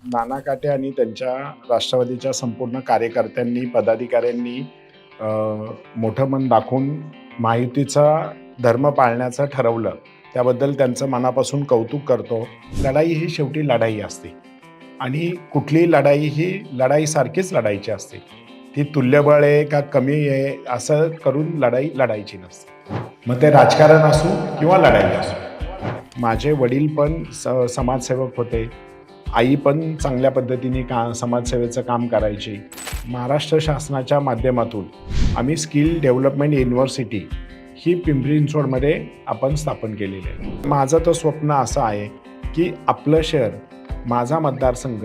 नाना काटे आणि त्यांच्या राष्ट्रवादीच्या संपूर्ण कार्यकर्त्यांनी, पदाधिकाऱ्यांनी अ, मोठं मन दाखवून महायुतीचा धर्म पाळण्याचं ठरवलं. त्याबद्दल त्यांचं मनापासून कौतुक करतो. लढाई ही शेवटी लढाई असते आणि कुठलीही लढाई ही लढाईसारखीच लढायची असते. ती तुल्यबळ आहे का कमी आहे असं करून लढाई लढायची नसते. मग ते राजकारण असो किंवा लढाई असो. माझे वडील पण समाजसेवक होते. आई पण चांगल्या पद्धतीने समाजसेवेचं काम करायची. महाराष्ट्र शासनाच्या माध्यमातून आम्ही स्किल डेव्हलपमेंट युनिव्हर्सिटी ही पिंपरी चिंचवडमध्ये आपण स्थापन केलेली आहे. माझं तर स्वप्न असं आहे की आपलं शहर, माझा मतदारसंघ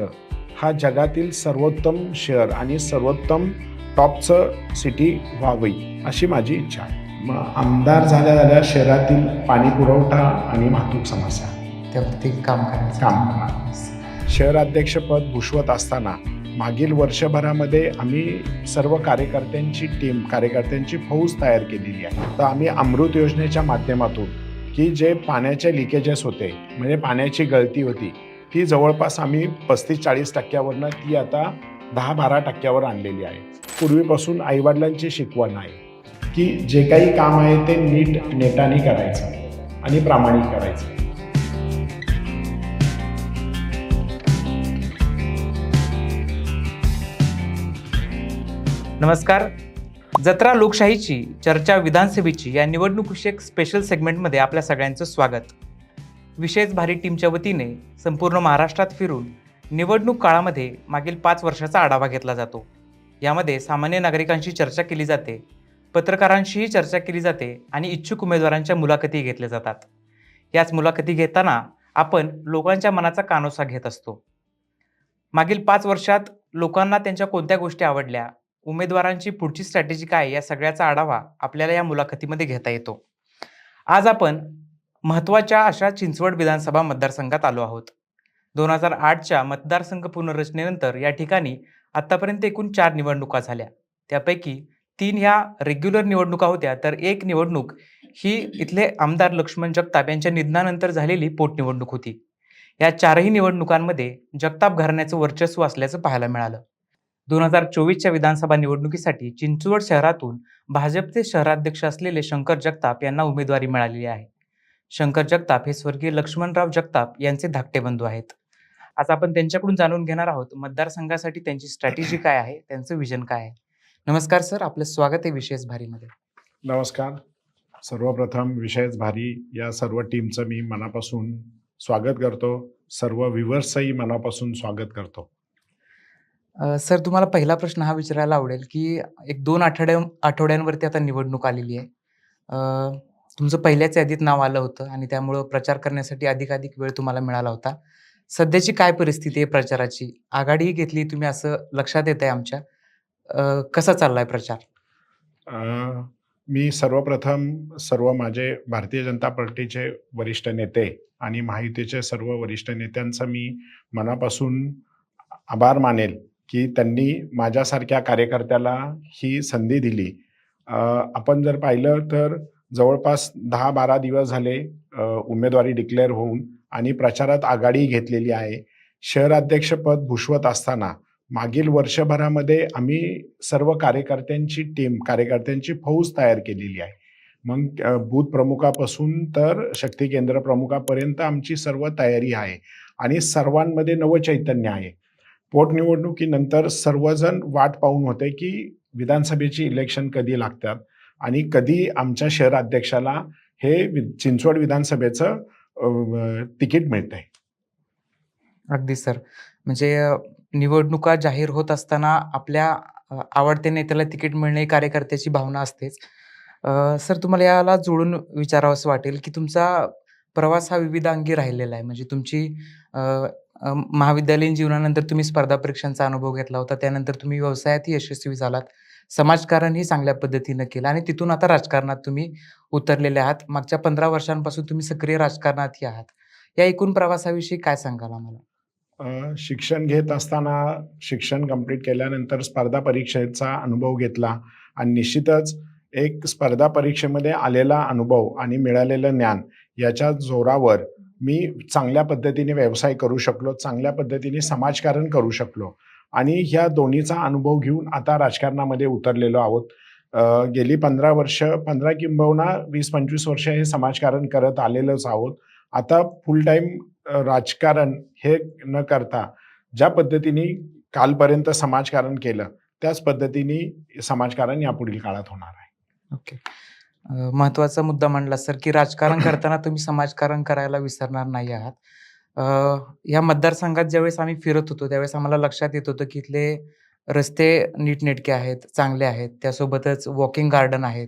हा जगातील सर्वोत्तम शहर आणि सर्वोत्तम टॉपचं सिटी व्हावी अशी माझी इच्छा आहे. मग आमदार झाल्या झाल्या शहरातील पाणी पुरवठा आणि वाहतूक समस्या त्यावरती काम करायचं. शहराध्यक्षपद भूषवत असताना मागील वर्षभरामध्ये आम्ही सर्व कार्यकर्त्यांची फौज तयार केलेली आहे. तर आम्ही अमृत योजनेच्या माध्यमातून की जे पाण्याचे लिकेजेस होते, म्हणजे पाण्याची गळती होती, ती जवळपास आम्ही 35-40% ती आता 10-12% आणलेली आहे. पूर्वीपासून आईवडिलांची शिकवण आहे की जे काही काम आहे ते नीट नेटाने करायचं आणि प्रामाणिक करायचं. नमस्कार. जत्रा लोकशाहीची चर्चा विधानसभेची या निवडणूकविषयक स्पेशल सेगमेंटमध्ये आपल्या सगळ्यांचं स्वागत. विशेष भारी टीमच्या वतीने संपूर्ण महाराष्ट्रात फिरून निवडणूक काळामध्ये मागील 5 वर्षाचा आढावा घेतला जातो. यामध्ये सामान्य नागरिकांशी चर्चा केली जाते, पत्रकारांशीही चर्चा केली जाते आणि इच्छुक उमेदवारांच्या मुलाखती घेतल्या जातात. याच मुलाखती घेताना आपण लोकांच्या मनाचा कानोसा घेत असतो. मागील 5 वर्षात लोकांना त्यांच्या कोणत्या गोष्टी आवडल्या, उमेदवारांची पुढची स्ट्रॅटेजी काय, या सगळ्याचा आढावा आपल्याला या मुलाखतीमध्ये घेता येतो. आज आपण महत्त्वाच्या अशा चिंचवड विधानसभा मतदारसंघात आलो आहोत. 2008च्या मतदारसंघ पुनर्रचनेनंतर या ठिकाणी आत्तापर्यंत एकूण 4 निवडणुका झाल्या. त्यापैकी 3 ह्या रेग्युलर निवडणुका होत्या, तर एक निवडणूक ही इथले आमदार लक्ष्मण जगताप यांच्या निधनानंतर झालेली पोटनिवडणूक होती. या 4ही निवडणुकांमध्ये जगताप घराण्याचं वर्चस्व असल्याचं पाहायला मिळालं. 2024च्या विधानसभा निवडणुकीसाठी चिंचवड शहरातून भाजपचे शहराध्यक्ष असलेले शंकर जगताप यांना उमेदवारी मिळालेली आहे. शंकर जगताप हे स्वर्गीय लक्ष्मणराव जगताप यांचे धाकटे बंधू आहेत. आज आपण त्यांच्याकडून जाणून घेणार आहोत मतदारसंघासाठी त्यांची स्ट्रॅटेजी काय आहे, त्यांचं विजन काय आहे. नमस्कार सर, आपलं स्वागत आहे विशेष भारीमध्ये. नमस्कार. सर्वप्रथम विशेष भारी या सर्व टीमचं मी मनापासून स्वागत करतो. सर्व व्ह्युअर्सचंही मनापासून स्वागत करतो. सर, तुम्हाला पहिला प्रश्न हा विचारायला आवडेल की 1-2 आठवड्यांवरती आता निवडणूक आलेली आहे. तुमचं पहिल्याच यादीत नाव आलं होतं आणि त्यामुळं प्रचार करण्यासाठी अधिकाधिक वेळ तुम्हाला मिळाला होता. सध्याची काय परिस्थिती आहे प्रचाराची? आघाडीही घेतली तुम्ही असं लक्षात येत आहे आमच्या. कसा चाललाय प्रचार? मी सर्वप्रथम सर्व माझे भारतीय जनता पार्टीचे वरिष्ठ नेते आणि महायुतीचे सर्व वरिष्ठ नेत्यांचा मी मनापासून आभार मानेल की त्यांनी माझ्यासारख्या कार्यकर्त्याला ही संधी दिली. आपण जर पाहिलं तर जवळपास 10-12 दिवस झाले उमेदवारी डिक्लेअर होऊन आणि प्रचारात आघाडी घेतलेली आहे. शहराध्यक्षपद भूषवत असताना मागील वर्षभरामध्ये आम्ही सर्व कार्यकर्त्यांची फौज तयार केलेली आहे. मग बूथ प्रमुखापासून तर शक्ती केंद्र प्रमुखापर्यंत आमची सर्व तयारी आहे आणि सर्वांमध्ये नवचैतन्य आहे. पोटनिवडणुकीनंतर सर्वजण वाट पाहून होते की विधानसभेची इलेक्शन कधी लागतात आणि कधी आमच्या शहराध्यक्षाला हे चिंचवड विधानसभेचं तिकीट मिळतंय. अगदी सर. म्हणजे निवडणुका जाहीर होत असताना आपल्या आवडत्या नेत्याला तिकीट मिळणे कार्यकर्त्याची भावना असतेच. सर, तुम्हाला याला जोडून विचारावंसं वाटेल की तुमचा प्रवास हा विविधांगी राहिलेला आहे. म्हणजे तुमची महाविद्यालयीन जीवनानंतर तुम्ही स्पर्धा परीक्षांचा अनुभव घेतला होता. त्यानंतर तुम्ही व्यवसायातही यशस्वी झालात. समाजकारणही चांगल्या पद्धतीनं केलं आणि तिथून आता राजकारणात तुम्ही उतरलेले आहात. मागच्या 15 वर्षांपासून तुम्ही सक्रिय राजकारणातही आहात. या एकूण प्रवासाविषयी काय सांगाल आम्हाला? शिक्षण घेत असताना शिक्षण कंप्लीट केल्यानंतर स्पर्धा परीक्षेचा अनुभव घेतला आणि निश्चितच एक स्पर्धा परीक्षेमध्ये आलेला अनुभव आणि मिळालेलं ज्ञान याच्या जोरावर मी चांगल्या पद्धतीने व्यवसाय करू शकलो, चांगल्या पद्धतीने समाजकारण करू शकलो आणि ह्या दोन्हीचा अनुभव घेऊन आता राजकारणामध्ये उतरलेलो आहोत. गेली 15 वर्ष 15 किंबहुना 20-25 वर्ष हे समाजकारण करत आलेलोच आहोत. आता फुल टाईम राजकारण हे न करता ज्या पद्धतीने कालपर्यंत समाजकारण केलं, त्याच पद्धतीने समाजकारण यापुढील काळात होणार आहे. ओके. महत्त्वाचा मुद्दा मांडला सर, की राजकारण करताना तुम्ही समाजकारण करायला विसरणार नाही आहात. या मतदारसंघात ज्यावेळेस आम्ही फिरत होतो, त्यावेळेस आम्हाला लक्षात येत होतं, की इथले रस्ते नीटनेटके आहेत, चांगले आहेत. त्यासोबतच वॉकिंग गार्डन आहेत,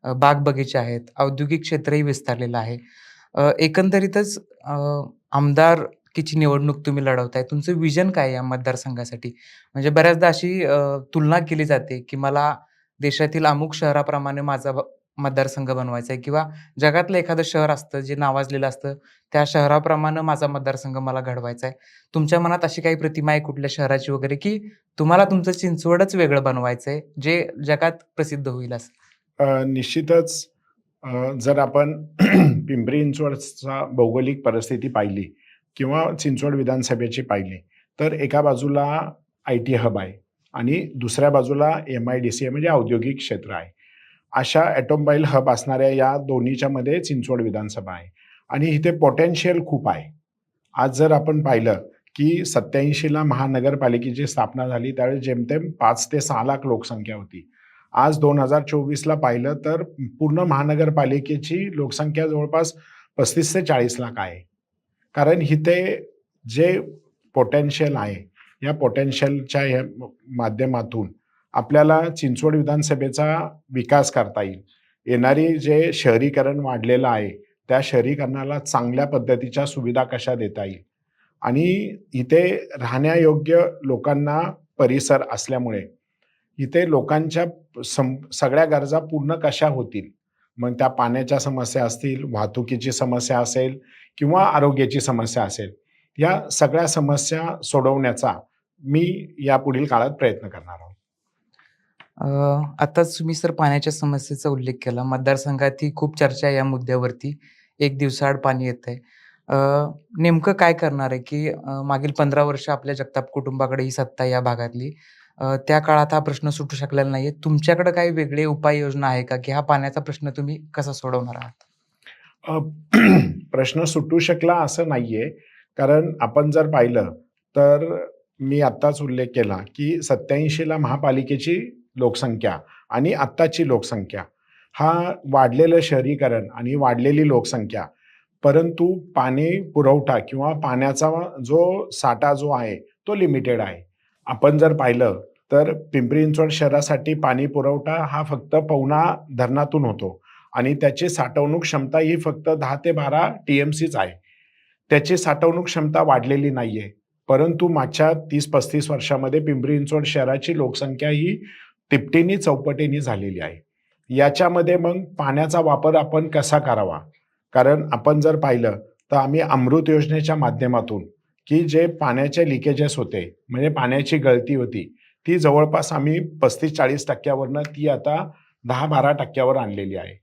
बाग-बगीचे आहेत, औद्योगिक क्षेत्रही विस्तारलेलं आहे. एकंदरीतच आमदारकीची निवडणूक तुम्ही लढवताय. तुमचं विजन काय आहे या मतदारसंघासाठी? म्हणजे बऱ्याचदा अशी तुलना केली जाते, की मला देशातील अमुक शहराप्रमाणे माझा मतदारसंघ बनवायचा आहे किंवा जगातलं एखादं शहर असतं जे नावाजलेलं असतं, त्या शहराप्रमाणे माझा मतदारसंघ मला घडवायचा आहे. तुमच्या मनात अशी काही प्रतिमा आहे कुठल्या शहराची वगैरे, की तुम्हाला तुमचं चिंचवडच वेगळं बनवायचं आहे, जे जगात प्रसिद्ध होईल असं? निश्चितच जर आपण पिंपरी चिंचवडचा भौगोलिक परिस्थिती पाहिली किंवा चिंचवड विधानसभेची पाहिली, तर एका बाजूला आय-टी हब आहे आणि दुसऱ्या बाजूला एम-आय-डी-सी म्हणजे औद्योगिक क्षेत्र आहे. अशा ऑटोमोबाईल हब असणाऱ्या या दोन्हीच्या मध्ये चिंचवड विधानसभा आहे आणि इथे पोटेन्शियल खूप आहे. आज जर आपण पाहिलं, की 87ला महानगरपालिकेची स्थापना झाली, त्यावेळेस जेमतेम 5 ते 6 लाख लोकसंख्या होती. आज 2024ला पाहिलं तर पूर्ण महानगरपालिकेची लोकसंख्या जवळपास 35 ते 40 लाख आहे. कारण इथे जे पोटेन्शियल आहे, या पोटेन्शियलच्या माध्यमातून आपल्याला चिंचवड विधानसभेचा विकास करता येईल. येणारी जे शहरीकरण वाढलेलं आहे, त्या शहरीकरणाला चांगल्या पद्धतीच्या सुविधा कशा देता येईल आणि इथे राहण्यायोग्य लोकांना परिसर असल्यामुळे इथे लोकांच्या सगळ्या गरजा पूर्ण कशा होतील. मग त्या पाण्याच्या समस्या असतील, वाहतुकीची समस्या असेल किंवा आरोग्याची समस्या असेल. या सगळ्या समस्या सोडवण्याचा मी यापुढील काळात प्रयत्न करणार आहोत. आताच तुम्ही सर पाण्याच्या समस्येचा उल्लेख केला. मतदारसंघातही खूप चर्चा आहे या मुद्द्यावरती. एक दिवसाआड पाणी येतंय. नेमकं काय करणार आहे, की मागील 15 वर्ष आपल्या जगताप कुटुंबाकडे ही सत्ता आहे या भागातली. त्या काळात हा प्रश्न सुटू शकलेला नाहीये. तुमच्याकडे काही वेगळे उपाययोजना आहे का, की हा पाण्याचा प्रश्न तुम्ही कसा सोडवणार आहात? अ, प्रश्न सुटू शकला असं नाहीये. कारण आपण जर पाहिलं तर मी आत्ताच उल्लेख केला, की 87ला महापालिकेची लोकसंख्या आणि आत्ताची लोकसंख्या हा वाढलेलं शहरीकरण आणि वाढलेली लोकसंख्या, परंतु पाणी पुरवठा किंवा पाण्याचा जो साठा जो आहे तो लिमिटेड आहे. आपण जर पाहिलं तर पिंपरी चिंचवड शहरासाठी पाणी पुरवठा हा फक्त पवना धरणातून होतो आणि त्याची साठवणूक क्षमता ही फक्त 10 ते 12 टी-एम-सीच आहे. त्याची साठवणूक क्षमता वाढलेली नाहीये. परंतु मागच्या 30-35 वर्षामध्ये पिंपरी चिंचवड शहराची लोकसंख्या ही तिपटीने चौपटीने झालेली आहे. याच्यामध्ये मग पाण्याचा वापर आपण कसा करावा? कारण आपण जर पाहिलं तर आम्ही अमृत योजनेच्या माध्यमातून, की जे पाण्याचे लिकेजेस होते, म्हणजे पाण्याची गळती होती, ती जवळपास आम्ही 35-40% वरनं ती आता 10-12% वर आणलेली आहे.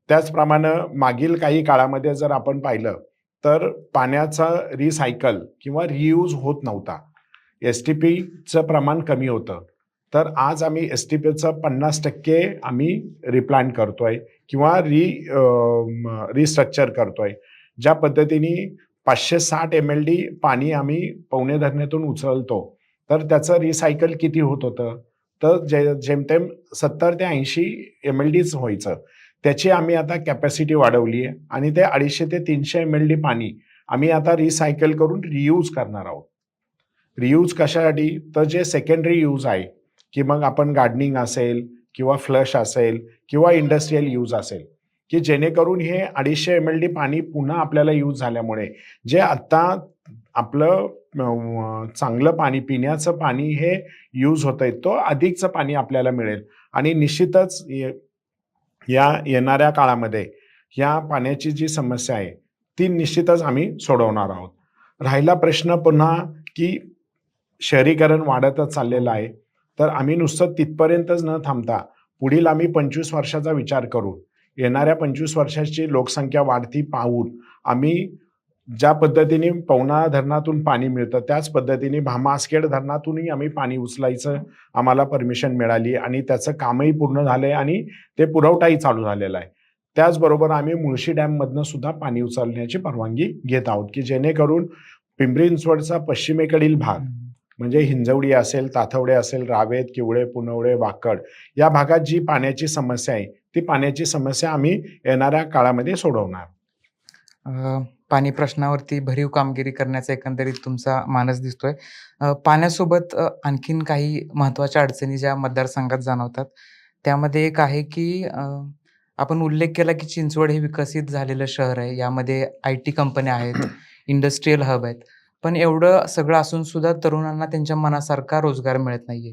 त्याचप्रमाणे मागील काही काळामध्ये जर आपण पाहिलं तर पाण्याचा रिसायकल किंवा रियूज होत नव्हता. एस-टी-पीचं प्रमाण कमी होतं. तर आज आम्ही एस-टी-पीचं 50% आम्ही रिप्लांट करतोय किंवा रिस्ट्रक्चर करतोय. ज्या पद्धतीने 560 एम-एल-डी पाणी आम्ही पवने धरणातून उचलतो, तर त्याचं रिसायकल किती होत होतं? तर जेमतेम 70 ते 80 एम-एल-डीच व्हायचं. त्याची आम्ही आता कॅपॅसिटी वाढवली आहे आणि ते 250 ते 300 एम-एल-डी पाणी आम्ही आता रिसायकल करून रियूज करणार आहोत. रियूज कशासाठी? तर जे सेकंडरी यूज आहे, की मग आपण गार्डनिंग असेल किंवा फ्लश असेल किंवा इंडस्ट्रियल यूज असेल, की जेणेकरून हे 250 एम-एल-डी पाणी पुन्हा आपल्याला यूज झाल्यामुळे जे आत्ता आपलं चांगलं पाणी, पिण्याचं पाणी हे यूज होतंय, तो अधिकचं पाणी आपल्याला मिळेल आणि निश्चितच या येणाऱ्या काळामध्ये या पाण्याची जी समस्या आहे, ती निश्चितच आम्ही सोडवणार आहोत. राहिला प्रश्न पुन्हा, की शहरीकरण वाढतच चाललेलं आहे. तर आम्ही नुसतं तिथपर्यंतच न थांबता पुढील आम्ही 25 वर्षाचा विचार करू. येणाऱ्या 25 वर्षाची लोकसंख्या वाढती पाहून आम्ही ज्या पद्धतीने पवना धरणातून पाणी मिळतं त्याच पद्धतीने भामासखेड धरणातूनही आम्ही पाणी उचलायचं आम्हाला परमिशन मिळाली आणि त्याचं कामही पूर्ण झालंय आणि ते पुरवठाही चालू झालेला आहे. त्याचबरोबर आम्ही मुळशी डॅममधनं सुद्धा पाणी उचलण्याची परवानगी घेत आहोत, की जेणेकरून पिंपरी चिंचवडचा पश्चिमेकडील भाग म्हणजे हिंजवडी असेल, ताथवडे असेल, रावेत, किवळे, पुनवळे, वाकड या भागात जी पाण्याची समस्या आहे, ती पाण्याची समस्या आम्ही येणाऱ्या काळामध्ये सोडवणार. पाणी प्रश्नावरती भरीव कामगिरी करण्याचा एकंदरीत तुमचा मानस दिसतोय. पाण्यासोबत आणखीन काही महत्त्वाच्या अडचणी ज्या मतदारसंघात जाणवतात, त्यामध्ये एक आहे की आपण उल्लेख केला की चिंचवड हे विकसित झालेलं शहर आहे. यामध्ये IT कंपन्या आहेत, इंडस्ट्रियल हब आहेत. पण एवढं सगळं असून सुद्धा तरुणांना त्यांच्या मनासारखा रोजगार मिळत नाहीये.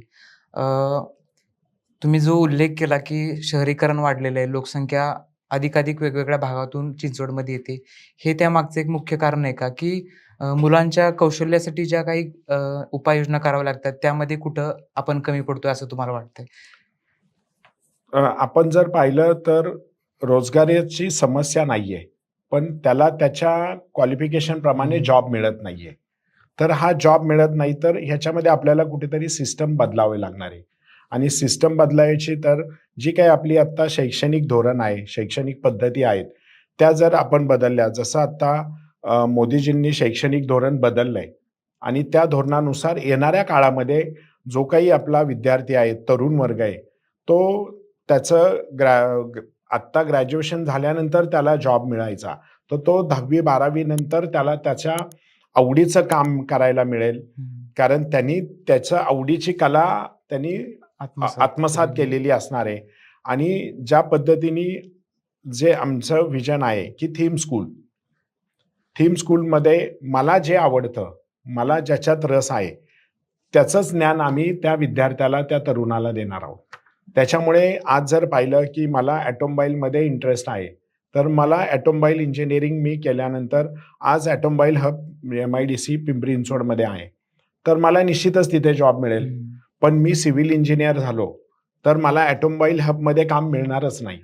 तुम्ही जो उल्लेख केला की शहरीकरण वाढलेलं आहे, लोकसंख्या अधिकाधिक वेगवेगळ्या भागातून चिंचवडमध्ये येते. हे त्यामागचं एक मुख्य कारण आहे का? की मुलांच्या कौशल्यासाठी ज्या काही उपाययोजना कराव्या लागतात, त्यामध्ये कुठं आपण कमी पडतोय असं तुम्हाला वाटतंय? आपण जर पाहिलं तर रोजगाराची समस्या नाहीये. पण त्याला त्याच्या क्वालिफिकेशन प्रमाणे जॉब मिळत नाहीये. तर हा जॉब मिळत नाही तर ह्याच्यामध्ये आपल्याला कुठेतरी सिस्टम बदलावे लागणार आहे. आणि सिस्टम बदलायची तर जी काही आपली आत्ता शैक्षणिक धोरण आहे, शैक्षणिक पद्धती आहेत, त्या जर आपण बदलल्या जसं आता मोदीजींनी शैक्षणिक धोरण बदललंय आणि त्या धोरणानुसार येणाऱ्या काळामध्ये जो काही आपला विद्यार्थी आहे, तरुण वर्ग आहे, तो त्याचं आत्ता ग्रॅज्युएशन झाल्यानंतर त्याला जॉब मिळायचा. तर तो 10वी-12वी नंतर त्याला त्याच्या आवडीचं काम करायला मिळेल. कारण त्यांनी त्याच्या आवडीची कला त्यांनी आत्मसात केलेली असणार आहे. आणि ज्या पद्धतीने जे आमचं व्हिजन आहे, की थीम स्कूलमध्ये मला जे आवडतं, मला ज्याच्यात रस आहे, त्याचंच ज्ञान आम्ही त्या विद्यार्थ्याला, त्या तरुणाला देणार आहोत. त्याच्यामुळे आज जर पाहिलं, की मला ऑटोमोबाईलमध्ये इंटरेस्ट आहे, तर मला ऑटोमोबाईल इंजिनिअरिंग मी केल्यानंतर आज ऑटोमोबाईल हब MIDC पिंपरी चिंचवडमध्ये आहे. तर मला निश्चितच तिथे जॉब मिळेल. पण मी सिव्हिल इंजिनिअर झालो, तर मला ऑटोमोबाईल हबमध्ये काम मिळणारच नाही.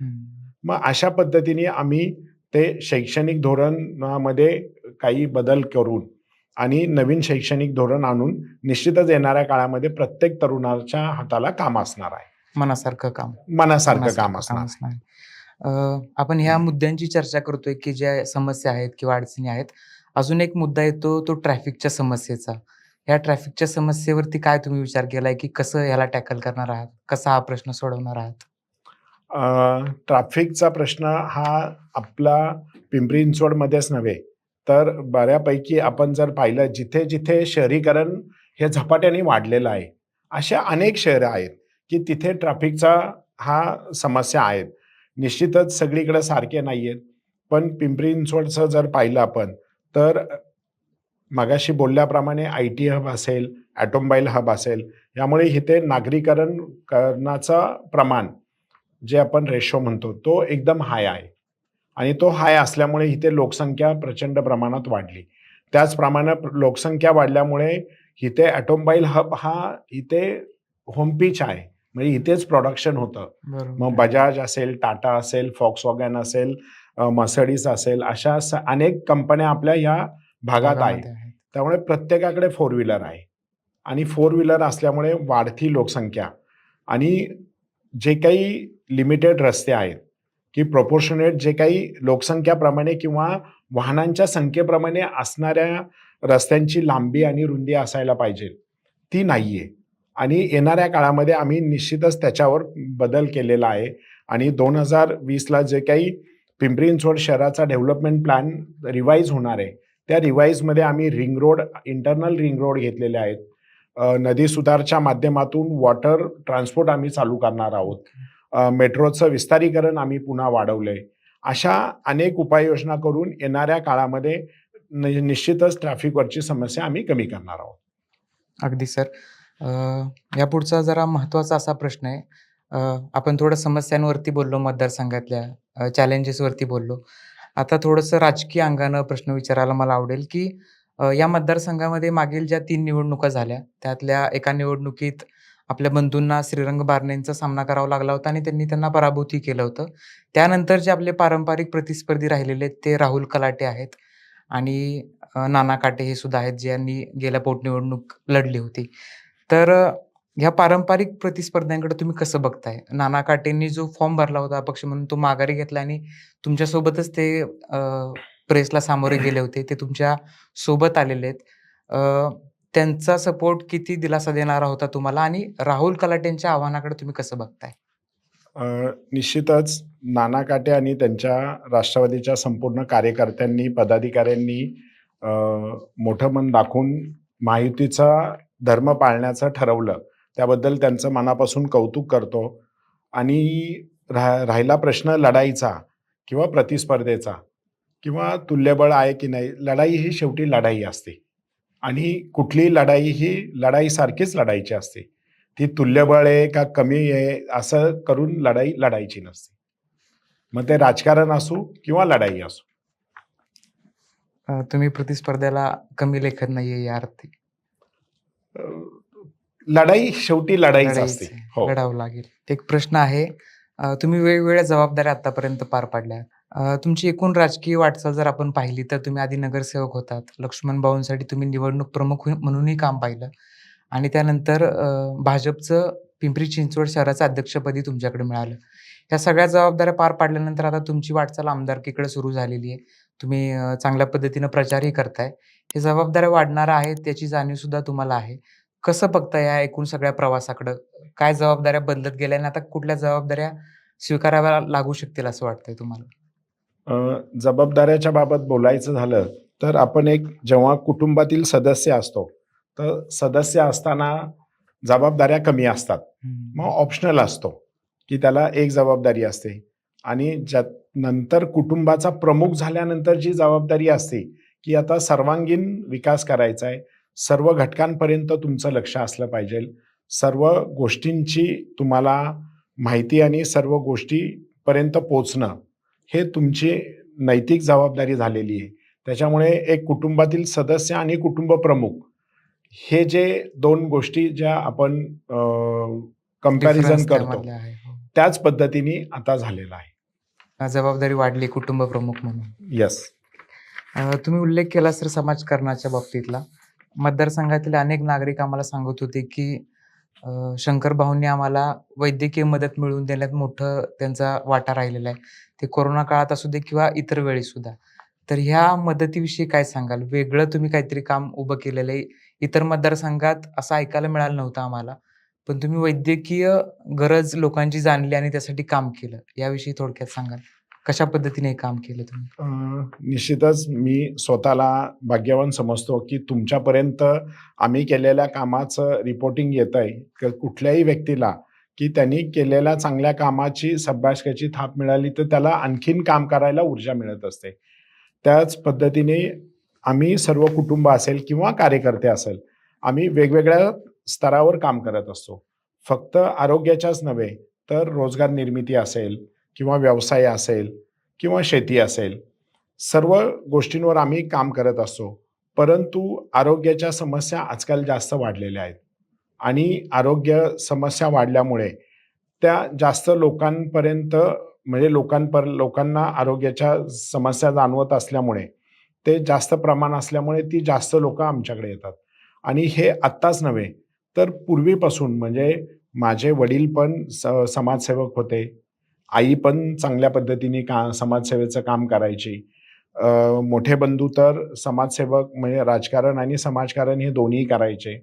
मग अशा पद्धतीने आम्ही ते शैक्षणिक धोरणामध्ये काही बदल करून आणि नवीन शैक्षणिक धोरण आणून निश्चितच येणाऱ्या काळामध्ये प्रत्येक तरुणाच्या हाताला काम असणार आहे. मनासारखं काम. मनासारखं काम असणार. असणार. आपण ह्या मुद्द्यांची चर्चा करतोय की ज्या समस्या आहेत किंवा अडचणी आहेत. अजून एक मुद्दा येतो तो ट्रॅफिकच्या समस्येचा. ह्या ट्रॅफिकच्या समस्येवरती काय तुम्ही विचार केलाय की कसं ह्याला टॅकल करणार आहात? कसा हा प्रश्न सोडवणार आहात? ट्रॅफिकचा प्रश्न हा आपला पिंपरी चिंचवडमध्येच नव्हे, तर बऱ्यापैकी आपण जर पाहिलं जिथे-जिथे शहरीकरण हे झपाट्याने वाढलेलं आहे, अशा अनेक शहरं आहेत, की तिथे ट्रॅफिकचा हा समस्या आहेत. निश्चितच सगळीकडे सारखे नाहीयेत. पण पिंपरी चिंचवडचं जर पाहिलं आपण, तर मगाशी बोलल्याप्रमाणे IT हब असेल, ऑटोमोबाईल हब असेल, यामुळे इथे नागरीकरण करण्याचं प्रमाण जे आपण रेशो म्हणतो, तो एकदम हाय आहे. आणि तो हाय असल्यामुळे इथे लोकसंख्या प्रचंड प्रमाणात वाढली. त्याचप्रमाणे लोकसंख्या वाढल्यामुळे इथे ऑटोमोबाईल हब हा इथे होम पिच आहे. म्हणजे इथेच प्रोडक्शन होतं. मग बजाज असेल, टाटा असेल, Volkswagen असेल, Mercedes असेल, अशा अनेक कंपन्या आपल्या या भागात आहेत. त्यामुळे प्रत्येकाकडे 4 व्हीलर आहे. आणि 4 व्हीलर असल्यामुळे वाढती लोकसंख्या आणि जे काही लिमिटेड रस्ते आहेत, की प्रोपोर्शनेट जे काही लोकसंख्याप्रमाणे किंवा वाहनांच्या संख्येप्रमाणे असणाऱ्या रस्त्यांची लांबी आणि रुंदी असायला पाहिजे, ती नाहीये. आणि येणाऱ्या काळामध्ये आम्ही निश्चितच त्याच्यावर बदल केलेला आहे. आणि 2020ला जे काही पिंपरी चिंचवड शहराचा डेव्हलपमेंट प्लॅन रिवाईज होणार आहे, त्या रिवाईजमध्ये आम्ही ring road, internal ring road घेतलेले आहेत. नदी सुधारच्या माध्यमातून वॉटर ट्रान्सपोर्ट आम्ही चालू करणार आहोत. मेट्रोचं विस्तारीकरण आम्ही पुन्हा वाढवलंय. अशा अनेक उपाययोजना करून येणाऱ्या काळामध्ये निश्चितच ट्रॅफिकवरची समस्या आम्ही कमी करणार आहोत. अगदी सर. यापुढचा जरा महत्त्वाचा असा प्रश्न आहे. आपण थोडं समस्यांवरती बोललो, मतदारसंघातल्या चॅलेंजेसवरती बोललो. आता थोडंसं राजकीय अंगानं प्रश्न विचारायला मला आवडेल, की या मतदारसंघामध्ये मागील ज्या 3 निवडणुका झाल्या, त्यातल्या एका निवडणुकीत आपल्या बंधूंना श्रीरंग बारणेंचा सामना करावा लागला होता आणि त्यांना पराभूतही केलं होतं. त्यानंतर जे आपले पारंपरिक प्रतिस्पर्धी राहिलेले आहेत, ते राहुल कलाटे आहेत आणि नाना काटे हे सुद्धा आहेत, ज्यांनी गेल्या पोटनिवडणूक लढली होती. तर ह्या पारंपरिक प्रतिस्पर्ध्यांकडे तुम्ही कसं बघताय? नाना काटेंनी जो फॉर्म भरला होता अपक्ष म्हणून तो माघारी घेतला आणि तुमच्यासोबतच ते प्रेसला सामोरे गेले होते. ते तुमच्या सोबत आलेले आहेत. त्यांचा सपोर्ट किती दिलासा देणारा होता तुम्हाला आणि राहुल कलाटेंच्या आव्हानाकडे तुम्ही कसं बघताय? अ, निश्चितच नाना काटे आणि त्यांच्या राष्ट्रवादीच्या संपूर्ण कार्यकर्त्यांनी, पदाधिकाऱ्यांनी अ, मोठं मन दाखवून महायुतीचा धर्म पाळण्याचं ठरवलं. त्याबद्दल त्यांचं मनापासून कौतुक करतो आणि राहिला प्रश्न लढाईचा किंवा प्रतिस्पर्धेचा किंवा तुल्यबळ आहे की नाही, लढाई ही शेवटी लढाई असते आणि कुठलीही लढाई ही लढाईसारखीच लढायची असते. ती तुल्यबळ आहे का कमी आहे असं करून लढाई लढायची नसते. मग ते राजकारण असो किंवा लढाई असो. तुम्ही प्रतिस्पर्ध्याला कमी लेखत नाहीये या अर्थी. अ, लढाई शेवटी लढाईच लढाईच असते. आहे, हो. लढावं लागेल. एक प्रश्न आहे, तुम्ही वेगवेगळ्या जबाबदाऱ्या आतापर्यंत पार पाडल्या. तुमची एकूण राजकीय वाटचाल जर आपण पाहिली तर तुम्ही आधी नगरसेवक होतात. लक्ष्मण भाऊंसाठी तुम्ही निवडणूक प्रमुख म्हणूनही काम पाहिलं आणि त्यानंतर भाजपचं पिंपरी चिंचवड शहराचं अध्यक्षपदी तुमच्याकडे मिळालं. ह्या सगळ्या जबाबदाऱ्या पार पाडल्यानंतर आता तुमची वाटचाल आमदारकीकडे सुरू झालेली आहे. तुम्ही चांगल्या पद्धतीनं प्रचारही करताय. हे जबाबदाऱ्या वाढणाऱ्या आहेत त्याची जाणीवसुद्धा तुम्हाला आहे. कसं बघता या एकूण सगळ्या प्रवासाकडं? काय जबाबदाऱ्या बदलत गेल्या आणि आता कुठल्या जबाबदाऱ्या स्वीकाराव्या लागू शकतील असं वाटतंय तुम्हाला? जबाबदाऱ्याच्या बाबत बोलायचं झालं तर आपण एक जेव्हा कुटुंबातील सदस्य असतो, तर सदस्य असताना जबाबदाऱ्या कमी असतात. मग ऑप्शनल असतो, की त्याला एक जबाबदारी असते आणि ज्यात नंतर कुटुंबाचा प्रमुख झाल्यानंतर जी जबाबदारी असते, की आता सर्वांगीण विकास करायचा आहे. सर्व घटकांपर्यंत तुमचं लक्ष असलं पाहिजे. सर्व गोष्टींची तुम्हाला माहिती आणि सर्व गोष्टीपर्यंत पोहोचणं, हे तुमची नैतिक जबाबदारी झालेली आहे. त्याच्यामुळे एक कुटुंबातील सदस्य आणि कुटुंब प्रमुख हे जे 2 गोष्टी ज्या आपण कंपॅरिझन डिफरन्स करतो, त्यामधला आहे. हो. त्याच पद्धतीने आता झालेला आहे. जबाबदारी वाढली कुटुंब प्रमुख म्हणून. येस. तुम्ही उल्लेख केला सर समाजकारणाच्या बाबतीतला. मतदारसंघातील अनेक नागरिक आम्हाला सांगत होते, की शंकर भाऊंनी आम्हाला वैद्यकीय मदत मिळवून देण्यात मोठं त्यांचा वाटा राहिलेला आहे. ते कोरोना काळात असू दे किंवा इतर वेळी सुद्धा. तर ह्या मदतीविषयी काय सांगाल? वेगळं तुम्ही काहीतरी काम उभं केलेलं आहे. इतर मतदारसंघात असं ऐकायला मिळालं नव्हतं आम्हाला. पण तुम्ही वैद्यकीय गरज लोकांची जाणली आणि त्यासाठी काम केलं. याविषयी थोडक्यात सांगाल? कशा पद्धतीने हे काम केलं तुम्ही? निश्चितच मी स्वतःला भाग्यवान समजतो, की तुमच्यापर्यंत आम्ही केलेल्या कामाचं रिपोर्टिंग येतंय. कुठल्याही व्यक्तीला, की त्यांनी केलेल्या चांगल्या कामाची शाबासकीची थाप मिळाली, तर त्याला आणखीन काम करायला ऊर्जा मिळत असते. त्याच पद्धतीने आम्ही सर्व कुटुंब असेल किंवा कार्यकर्ते असेल, आम्ही वेगवेगळ्या स्तरावर काम करत असतो. फक्त आरोग्याच्याच नव्हे, तर रोजगार निर्मिती असेल किंवा व्यवसाय असेल किंवा शेती असेल, सर्व गोष्टींवर आम्ही काम करत असतो. परंतु आरोग्याच्या समस्या आजकाल जास्त वाढलेल्या आहेत आणि आरोग्य समस्या वाढल्यामुळे त्या जास्त लोकांपर्यंत म्हणजे लोकांना आरोग्याच्या समस्या जाणवत असल्यामुळे, ते जास्त प्रमाण असल्यामुळे ती जास्त लोकं आमच्याकडे येतात. आणि हे आत्ताच नव्हे, तर पूर्वीपासून म्हणजे माझे वडील पण समाजसेवक होते. आई पण चांगल्या पद्धतीने समाजसेवेचं काम करायची. मोठे बंधू तर समाजसेवक म्हणजे राजकारण आणि समाजकारण हे दोन्ही करायचे.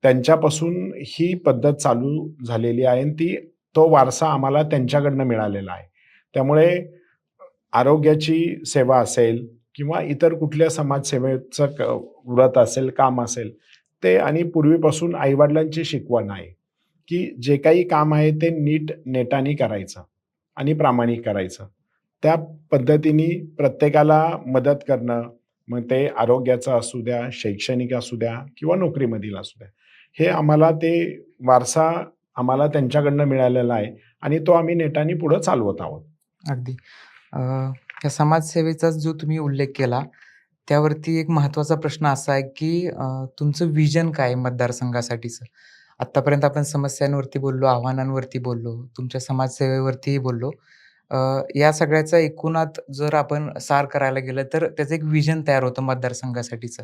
त्यांच्यापासून ही पद्धत चालू झालेली आहे आणि तो वारसा आम्हाला त्यांच्याकडनं मिळालेला आहे. त्यामुळे आरोग्याची सेवा असेल किंवा इतर कुठल्या समाजसेवेचं व्रत असेल, काम असेल, ते आणि पूर्वीपासून आई-वडिलांची शिकवण आहे, की जे काही काम आहे ते नेटाने करायचं आणि प्रामाणिक करायचं. त्या पद्धतीने प्रत्येकाला मदत करणं, मग ते आरोग्याचं असू द्या, शैक्षणिक असू द्या किंवा नोकरीमधील असू द्या. हे आम्हाला ते वारसा आम्हाला त्यांच्याकडनं मिळालेला आहे आणि तो आम्ही नेटाने पुढे चालवत आहोत. अगदी. या समाजसेवेचा जो तुम्ही उल्लेख केला, त्यावरती एक महत्त्वाचा प्रश्न असा आहे, की तुमचं व्हिजन काय आहे मतदारसंघासाठीचं? आत्तापर्यंत आपण समस्यांवरती बोललो, आव्हानांवरती बोललो, तुमच्या समाजसेवेवरतीही बोललो. या सगळ्याचा एकूणात जर आपण सार करायला गेलं तर त्याचं एक व्हिजन तयार होतं मतदारसंघासाठीचं.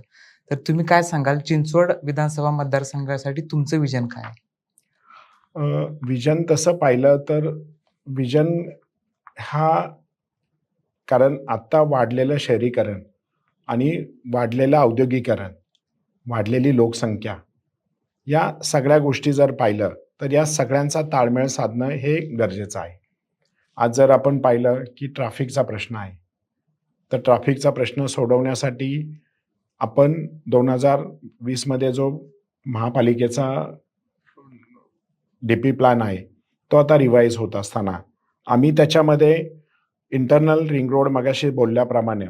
तर तुम्ही काय सांगाल चिंचवड विधानसभा मतदारसंघासाठी तुमचं व्हिजन काय आहे? विजन तसं पाहिलं तर विजन हा कारण आत्ता वाढलेलं शहरीकरण आणि वाढलेलं औद्योगिकरण, वाढलेली लोकसंख्या या सगळ्या गोष्टी जर पाहिलं तर या सगळ्यांचा ताळमेळ साधणं हे गरजेचं आहे. आज जर आपण पाहिलं की ट्रॅफिकचा प्रश्न आहे, तर ट्रॅफिकचा प्रश्न सोडवण्यासाठी आपण 2020 मध्ये जो महापालिकेचा डी-पी प्लॅन आहे, तो आता रिवाईज होत असताना आम्ही त्याच्यामध्ये इंटरनल रिंग रोड मगाशी बोलल्याप्रमाणे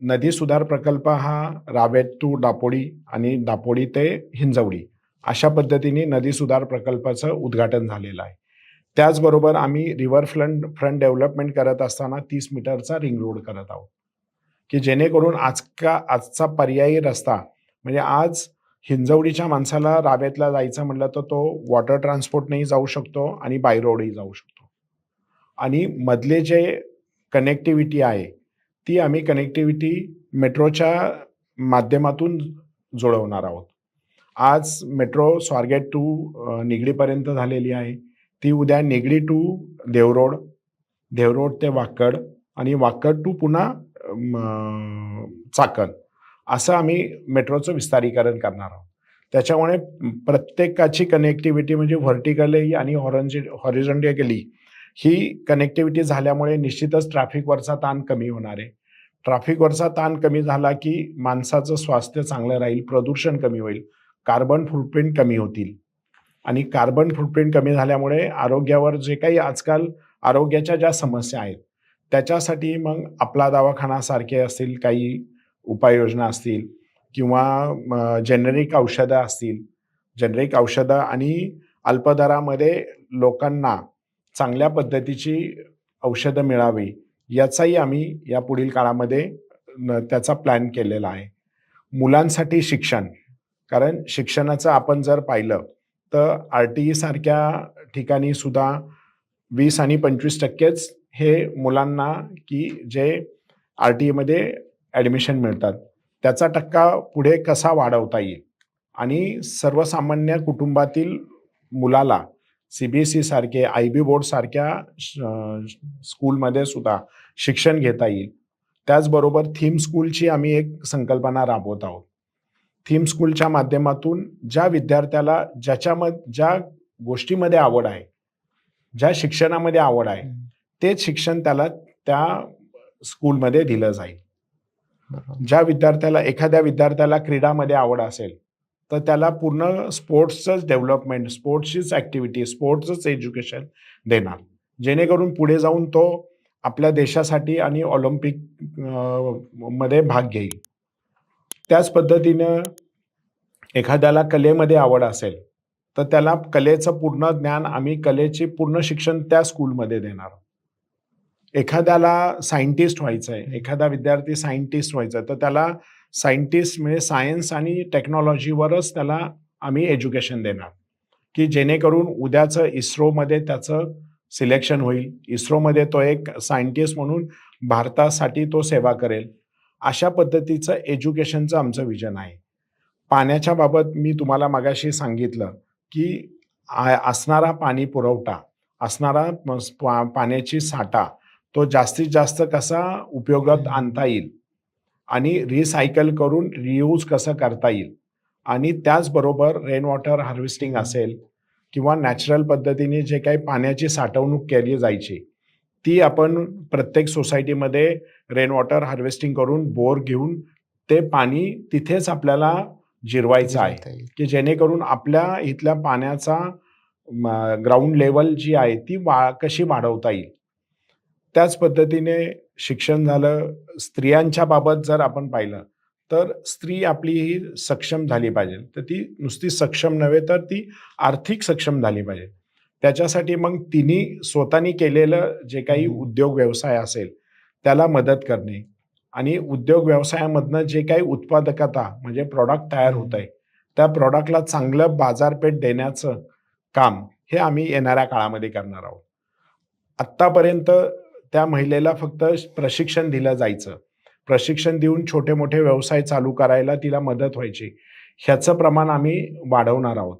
नदी सुधार प्रकल्प हा रावेत टू दापोडी आणि दापोडी ते हिंजवडी अशा पद्धतीने नदी सुधार प्रकल्पाचं उद्घाटन झालेलं आहे. त्याचबरोबर आम्ही रिव्हर फ्रंट डेव्हलपमेंट करत असताना 30 मीटरचा रिंग रोड करत आहोत, की जेणेकरून आजचा पर्यायी रस्ता म्हणजे आज हिंजवडीच्या माणसाला रावेतला जायचं म्हटलं तर तो वॉटर ट्रान्सपोर्टनेही जाऊ शकतो आणि बाय रोडही जाऊ शकतो. आणि मधले जे कनेक्टिव्हिटी आहे, ती आम्ही कनेक्टिव्हिटी मेट्रोच्या माध्यमातून जुळवणार आहोत. आज मेट्रो स्वारगेट टू निगडीपर्यंत झालेली आहे. ती उद्या निगडी टू देवरोड, देवरोड ते वाकड आणि वाकड टू पुन्हा चाकण असं आम्ही मेट्रोचं विस्तारीकरण करणार आहोत. त्याच्यामुळे प्रत्येकाची कनेक्टिव्हिटी म्हणजे व्हर्टिकली आणि हॉरिझॉन्टली ही कनेक्टिव्हिटी झाल्यामुळे निश्चितच ट्रॅफिकवरचा ताण कमी होणार आहे. ट्रॅफिकवरचा ताण कमी झाला की माणसाचं स्वास्थ्य चांगलं राहील, प्रदूषण कमी होईल, कार्बन फुटप्रिंट कमी होतील आणि कार्बन फुटप्रिंट कमी झाल्यामुळे आरोग्यावर जे काही आजकाल आरोग्याच्या ज्या समस्या आहेत, त्याच्यासाठी मग आपला दवाखानासारखे असतील काही उपाययोजना असतील किंवा जेनेरिक औषधं असतील. जेनेरिक औषधं आणि अल्पदरामध्ये लोकांना चांगल्या पद्धतीची औषधं मिळावी याचाही आम्ही या पुढील काळामध्ये त्याचा प्लॅन केलेला आहे. मुलांसाठी शिक्षण, कारण शिक्षणाचं आपण जर पाहिलं तर RTE सारख्या ठिकाणी सुद्धा 20 आणि 25% हे मुलांना की जे RTEमध्ये ॲडमिशन मिळतात, त्याचा टक्का पुढे कसा वाढवता येईल आणि सर्वसामान्य कुटुंबातील मुलाला CBSE सारखे IB बोर्ड सारख्या स्कूलमध्ये सुद्धा शिक्षण घेता येईल. त्याचबरोबर थीम स्कूलची आम्ही एक संकल्पना राबवत आहोत. थीम स्कूलच्या माध्यमातून ज्या विद्यार्थ्याला ज्या गोष्टीमध्ये आवड आहे, ज्या शिक्षणामध्ये आवड आहे, तेच शिक्षण त्याला त्या स्कूलमध्ये दिलं जाईल. एखाद्या विद्यार्थ्याला क्रीडामध्ये आवड असेल तर त्याला पूर्ण स्पोर्ट्सचंच डेव्हलपमेंट, स्पोर्ट्सचीच ॲक्टिव्हिटी, स्पोर्ट्सच एज्युकेशन देणार, जेणेकरून पुढे जाऊन तो आपल्या देशासाठी आणि ऑलिम्पिक मध्ये भाग घेईल. त्याच पद्धतीनं एखाद्याला कलेमध्ये आवड असेल तर त्याला कलेचं पूर्ण ज्ञान, आम्ही कलेचे पूर्ण शिक्षण त्या स्कूलमध्ये देणार. एखाद्याला सायंटिस्ट व्हायचं आहे, एखादा विद्यार्थी सायंटिस्ट व्हायचा तर त्याला सायंटिस्ट म्हणजे सायन्स आणि टेक्नॉलॉजीवरच त्याला आम्ही एज्युकेशन देणार, की जेणेकरून उद्याचं इस्रोमध्ये त्याचं सिलेक्शन होईल. इस्रोमध्ये तो एक सायंटिस्ट म्हणून भारतासाठी तो सेवा करेल. अशा पद्धतीचं एज्युकेशनचं आमचं विजन आहे. पाण्याच्या बाबत मी तुम्हाला मगाशी सांगितलं की असणारा पाणी पुरवठा, असणारा पाण्याची साठा तो जास्तीत जास्त कसा उपयोगात आणता येईल आणि रिसायकल करून रियूज कसं करता येईल आणि त्याचबरोबर रेन वॉटर हार्वेस्टिंग असेल किंवा नॅचरल पद्धतीने जे काही पाण्याची साठवणूक केली जायची ती आपण प्रत्येक सोसायटीमध्ये रेन वॉटर हार्वेस्टिंग करून बोर घेऊन ते पाणी तिथेच आपल्याला जिरवायचं आहे, की जेणेकरून आपल्या इथल्या पाण्याचा ग्राउंड लेवल जी आहे ती कशी वाढवता येईल. त्याच पद्धतीने शिक्षण झालं. स्त्रियांच्या बाबत जर आपण पाहिलं तर स्त्री आपली ही सक्षम झाली पाहिजे. तर ती नुसती सक्षम नव्हे तर ती आर्थिक सक्षम झाली पाहिजे. त्याच्यासाठी मग तिने स्वतःनी केलेलं जे काही उद्योग व्यवसाय असेल त्याला मदत करणे आणि उद्योग व्यवसायामधनं जे काही उत्पादकता म्हणजे प्रॉडक्ट तयार होत आहे त्या प्रॉडक्टला चांगलं बाजारपेठ देण्याचं काम हे आम्ही येणाऱ्या काळामध्ये करणार आहोत. आत्तापर्यंत त्या महिलेला फक्त प्रशिक्षण दिलं जायचं. प्रशिक्षण देऊन छोटे-मोठे व्यवसाय चालू करायला तिला मदत व्हायची. ह्याचं प्रमाण आम्ही वाढवणार आहोत.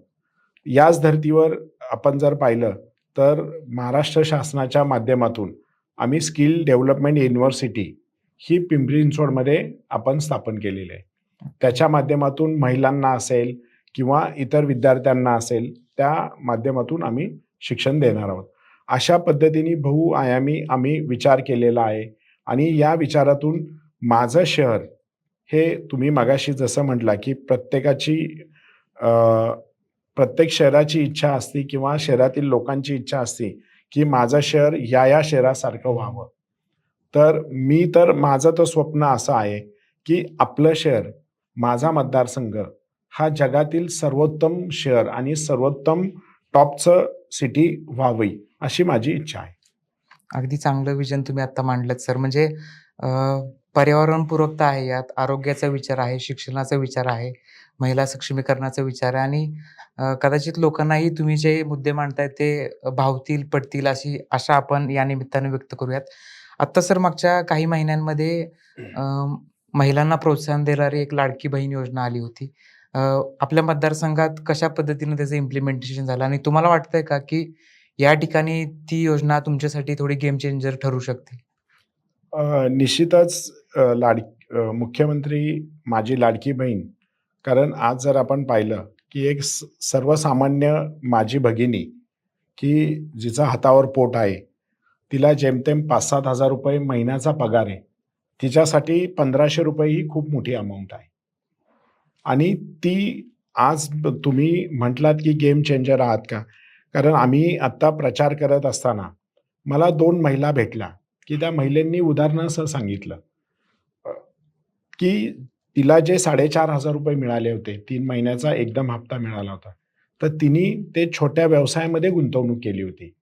याच धर्तीवर आपण जर पाहिलं तर महाराष्ट्र शासनाच्या माध्यमातून आम्ही स्किल डेव्हलपमेंट युनिव्हर्सिटी ही पिंपरी चिंचवडमध्ये आपण स्थापन केलेली आहे. त्याच्या माध्यमातून महिलांना असेल किंवा इतर विद्यार्थ्यांना असेल, त्या माध्यमातून आम्ही शिक्षण देणार आहोत. अशा पद्धतीने बहुआयामी आम्ही विचार केलेला आहे आणि या विचारातून माझं शहर हे तुम्ही मगाशी जसं म्हटला, की प्रत्येक शहराची इच्छा असते किंवा शहरातील लोकांची इच्छा असते, की माझं शहर या शहरासारखं व्हावं. तर माझं तर स्वप्न असं आहे, की आपलं शहर, माझा मतदारसंघ हा जगातील सर्वोत्तम शहर आणि सर्वोत्तम टॉपचं सिटी व्हावी, अशी माझी इच्छा आहे. अगदी चांगलं विजन तुम्ही आता मांडलत सर. म्हणजे अ, पर्यावरणपूरकता आहे यात, आरोग्याचा विचार आहे, शिक्षणाचा विचार आहे, महिला सक्षमीकरणाचा विचार आहे आणि कदाचित लोकांनाही तुम्ही जे मुद्दे मांडताय ते भावतील, पटतील अशी आशा आपण या निमित्ताने व्यक्त करूयात. आत्ता सर मागच्या काही महिन्यांमध्ये अ, महिलांना प्रोत्साहन देणारी एक लाडकी बहीण योजना आली होती. आपल्या मतदारसंघात कशा पद्धतीने त्याचं इम्प्लिमेंटेशन झालं आणि तुम्हाला वाटतंय का, की या ठिकाणी ती योजना तुमच्यासाठी थोडी गेम चेंजर ठरू शकते? निश्चितच मुख्यमंत्री माझी लाडकी बहीण, कारण आज जर आपण पाहिलं, की एक सर्वसामान्य माझी भगिनी, की जिचा हातावर पोट आहे, तिला जेमतेम 5,000-7,000 रुपये महिन्याचा पगार आहे. तिच्यासाठी ₹1,500 ही खूप मोठी अमाउंट आहे. आणि ती आज तुम्ही म्हटलात, की गेम चेंजर आहात का? कारण आम्ही आत्ता प्रचार करत असताना मला 2 महिला भेटल्या, की त्या महिलांनी उदाहरणासह सांगितलं, अ, की तिला जे ₹4,500 मिळाले होते, 3 महिन्याचा एकदम हप्ता मिळाला होता. तर तिने ते छोट्या व्यवसायामध्ये गुंतवणूक केली होती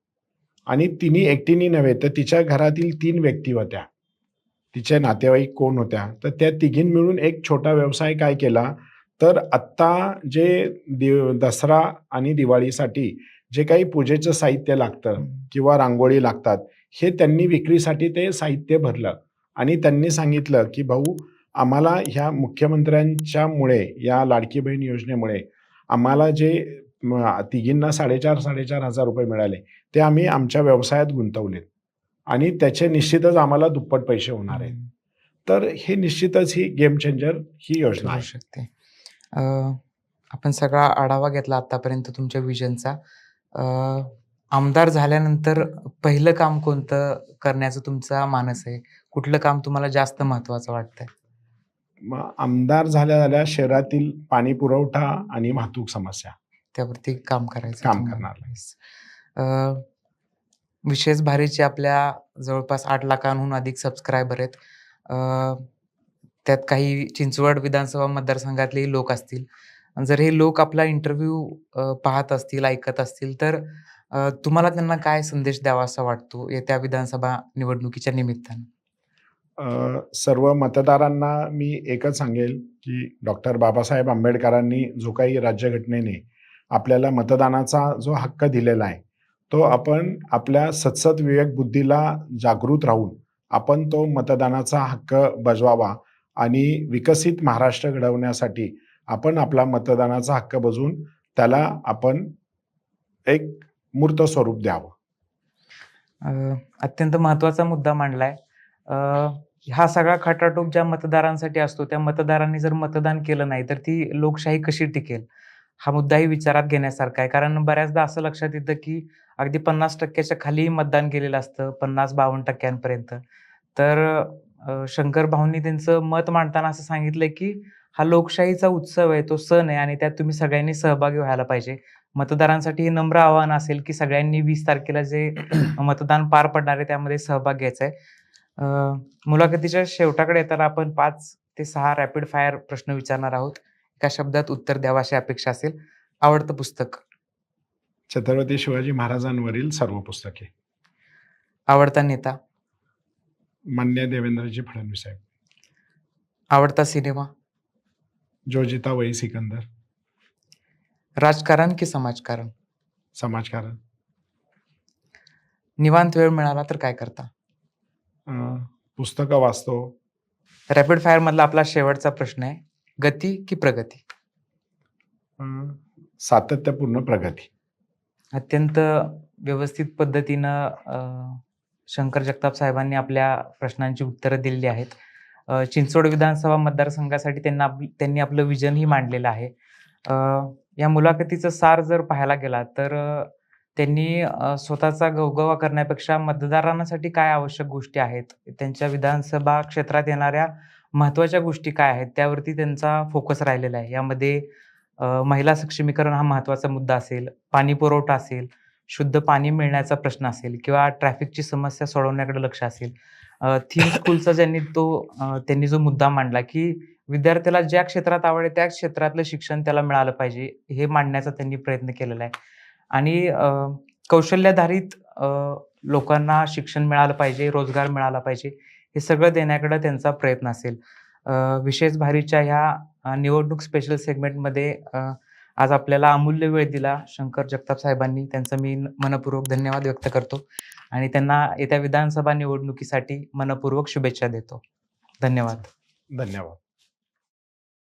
आणि तिने एकटीने नव्हे, तर तिच्या घरातील 3 व्यक्ती होत्या. तिचे नातेवाईक कोण होत्या, तर त्या तिघींनी मिळून एक छोटा व्यवसाय काय केला, तर आत्ता जे दसरा आणि दिवाळीसाठी जे काही पूजेचं साहित्य लागतं किंवा रांगोळी लागतात, हे त्यांनी विक्रीसाठी ते साहित्य भरलं आणि त्यांनी सांगितलं, की "भाऊ, आम्हाला ह्या मुख्यमंत्र्यांच्यामुळे, या लाडकी बहीण योजनेमुळे आम्हाला जे तिघींना 4,500-4,500 मिळाले, ते आम्ही आमच्या व्यवसायात गुंतवलेत आणि त्याचे निश्चितच आम्हाला दुप्पट पैसे होणार आहेत." तर हे निश्चितच ही गेम चेंजर ही योजना ठरू आहे. शकते. अ, आपण सगळा आढावा घेतला आत्तापर्यंत तुमच्या विजनचा. अ, आमदार झाल्यानंतर पहिलं काम कोणतं करण्याचा तुमचा मानस आहे? कुठलं काम तुम्हाला जास्त महत्त्वाचं वाटतंय? मग आमदार झाल्या-झाल्या शहरातील पाणी पुरवठा आणि वाहतूक समस्या त्यावरती काम करायचं काम तुम्हाला. करणार. येस. अ, विशेष भारीचे आपल्या जवळपास 8,00,000हून अधिक सबस्क्रायबर आहेत. अ, त्यात काही चिंचवड विधानसभा मतदारसंघातलेही लोक असतील. जर हे लोक आपला इंटरव्ह्यू पाहत असतील, ऐकत असतील, तर तुम्हाला त्यांना काय संदेश द्यावासा वाटतो येत्या विधानसभा निवडणुकीच्या निमित्तानं? सर्व मतदारांना मी एकच सांगेल, की डॉक्टर बाबासाहेब आंबेडकरांनी जो काही राज्यघटनेने आपल्याला मतदानाचा जो हक्क दिलेला आहे, तो आपण आपल्या सदसद विवेक बुद्धीला जागृत राहून आपण तो मतदानाचा हक्क बजवावा आणि विकसित महाराष्ट्र घडवण्यासाठी आपण आपला मतदानाचा हक्क बजवून त्याला आपण एक मूर्त स्वरूप द्यावं. अ, अत्यंत महत्त्वाचा मुद्दा मांडलाय. अ, हा सगळा खटाटोप ज्या मतदारांसाठी असतो, त्या मतदारांनी जर मतदान केलं नाही, तर ती लोकशाही कशी टिकेल? हा मुद्दाही विचारात घेण्यासारखा आहे. कारण बऱ्याचदा असं लक्षात येतं, की अगदी 50% खाली मतदान केलेलं असतं, 50-52% तर शंकर भाऊंनी त्यांचं मत मांडताना असं सांगितलंय, की हा लोकशाहीचा उत्सव आहे, तो सण आहे आणि त्यात तुम्ही सगळ्यांनी सहभागी व्हायला पाहिजे. मतदारांसाठी हे नम्र आवाहन असेल, की सगळ्यांनी 20 तारखेला जे मतदान पार पडणार आहे, त्यामध्ये सहभाग घ्यायचा आहे. मुलाखतीच्या शेवटाकडे येताना आपण 5 ते 6 रॅपिड फायर प्रश्न विचारणार आहोत. एका शब्दात उत्तर द्यावं अशी अपेक्षा असेल. आवडतं पुस्तक, छत्रपती शिवाजी महाराजांवरील सर्व पुस्तके. आवडता नेता, मान्य देवेंद्रजी फडणवीस साहेब. आवडता सिनेमा, जो जीता वही सिकंदर. राजकारण की समाजकारण? समाजकारण. निवांत वेळ मिळाला तर काय करता? पुस्तकं वाचतो. रॅपिड फायर मधला आपला शेवटचा प्रश्न आहे, गती की प्रगती? अ, सातत्यपूर्ण प्रगती. अत्यंत व्यवस्थित पद्धतीनं शंकर जगताप साहेबांनी आपल्या प्रश्नांची उत्तरं दिलेली आहेत. चिंचवड विधानसभा मतदारसंघासाठी त्यांनी आपलं विजनही मांडलेलं आहे. अ, या मुलाखतीचं सार जर पाहायला गेला तर त्यांनी स्वतःचा गवगवा करण्यापेक्षा मतदारांसाठी काय आवश्यक गोष्टी आहेत, त्यांच्या विधानसभा क्षेत्रात येणाऱ्या महत्त्वाच्या गोष्टी काय आहेत, त्यावरती त्यांचा फोकस राहिलेला आहे. यामध्ये महिला सक्षमीकरण हा महत्त्वाचा मुद्दा असेल, पाणी पुरवठा असेल, शुद्ध पाणी मिळण्याचा प्रश्न असेल किंवा ट्रॅफिकची समस्या सोडवण्याकडे लक्ष असेल. थीम स्कूलचा त्यांनी जो मुद्दा मांडला, की विद्यार्थ्याला ज्या क्षेत्रात आवड आहे, त्याच क्षेत्रातलं शिक्षण त्याला मिळालं पाहिजे, हे मांडण्याचा त्यांनी प्रयत्न केलेला आहे. आणि कौशल्याधारित लोकांना शिक्षण मिळालं पाहिजे, रोजगार मिळाला पाहिजे, हे सगळं देण्याकडे त्यांचा प्रयत्न असेल. विशेष भारीच्या ह्या निवडणूक स्पेशल सेगमेंटमध्ये आज आपल्याला अमूल्य वेळ दिला शंकर जगताप साहेबांनी. त्यांचा मी मनःपूर्वक धन्यवाद व्यक्त करतो आणि त्यांना येत्या विधानसभा निवडणुकीसाठी मनःपूर्वक शुभेच्छा देतो. धन्यवाद. धन्यवाद.